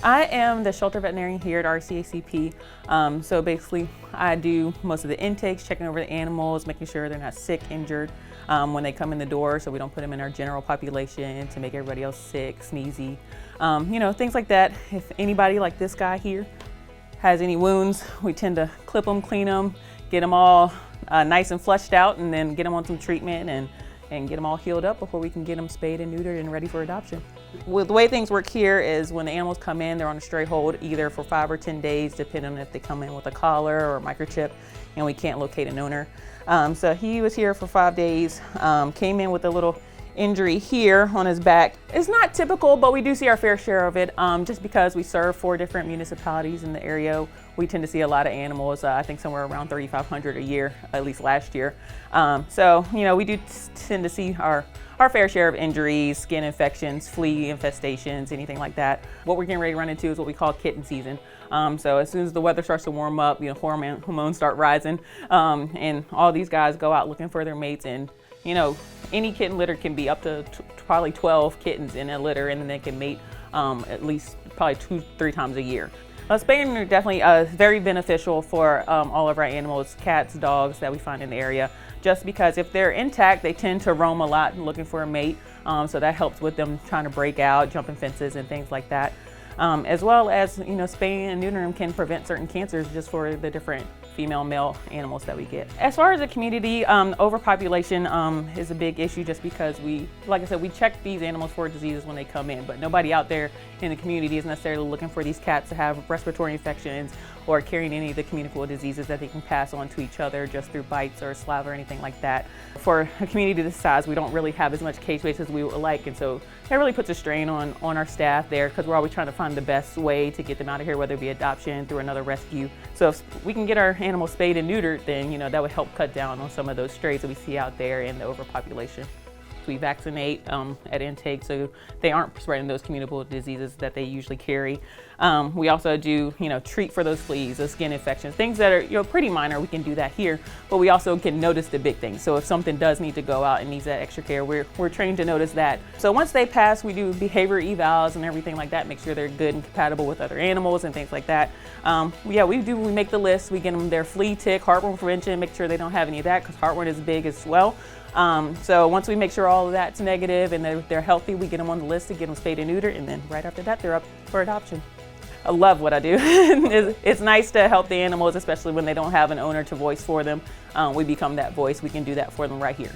I am the shelter veterinarian here at RCACP. So basically, I do most of the intakes, checking over the animals, making sure they're not sick, injured when they come in the door, so we don't put them in our general population to make everybody else sick, sneezy, things like that. If anybody like this guy here has any wounds, we tend to clip them, clean them, get them all nice and flushed out, and then get them on some treatment and get them all healed up before we can get them spayed and neutered and ready for adoption. Well, the way things work here is when the animals come in, they're on a stray hold either for 5 or 10 days, depending on if they come in with a collar or a microchip, and we can't locate an owner. So he was here for 5 days, came in with a little injury here on his back. It's not typical, but we do see our fair share of it. Just because we serve 4 different municipalities in the area, we tend to see a lot of animals. I think somewhere around 3,500 a year, at least last year. We do tend to see our fair share of injuries, skin infections, flea infestations, anything like that. What we're getting ready to run into is what we call kitten season. So as soon as the weather starts to warm up, hormones start rising, and all these guys go out looking for their mates. And any kitten litter can be up to probably 12 kittens in a litter, and then they can mate at least probably 2-3 times a year. Spay and neuter definitely very beneficial for all of our animals, cats, dogs that we find in the area, just because if they're intact, they tend to roam a lot looking for a mate. So that helps with them trying to break out, jumping fences and things like that. As well as, spaying and neutering can prevent certain cancers just for the different female, male animals that we get. As far as the community, overpopulation is a big issue just because like I said, we check these animals for diseases when they come in, but nobody out there in the community is necessarily looking for these cats to have respiratory infections or carrying any of the communicable diseases that they can pass on to each other just through bites or saliva or anything like that. For a community this size, we don't really have as much cage space as we would like, and so that really puts a strain on our staff there, because we're always trying to find the best way to get them out of here, whether it be adoption, through another rescue. So if we can get our animals spayed and neutered, then that would help cut down on some of those strays that we see out there in the overpopulation. We vaccinate at intake so they aren't spreading those communicable diseases that they usually carry. We also do, treat for those fleas, those skin infections, things that are, pretty minor. We can do that here, but we also can notice the big things. So if something does need to go out and needs that extra care, we're trained to notice that. So once they pass, we do behavior evals and everything like that, make sure they're good and compatible with other animals and things like that. We make the list. We get them their flea, tick, heartworm prevention, make sure they don't have any of that, because heartworm is big as well. So once we make sure all of that's negative and they're healthy, we get them on the list to get them spayed and neutered, and then right after that, they're up for adoption. I love what I do. It's nice to help the animals, especially when they don't have an owner to voice for them. We become that voice. We can do that for them right here.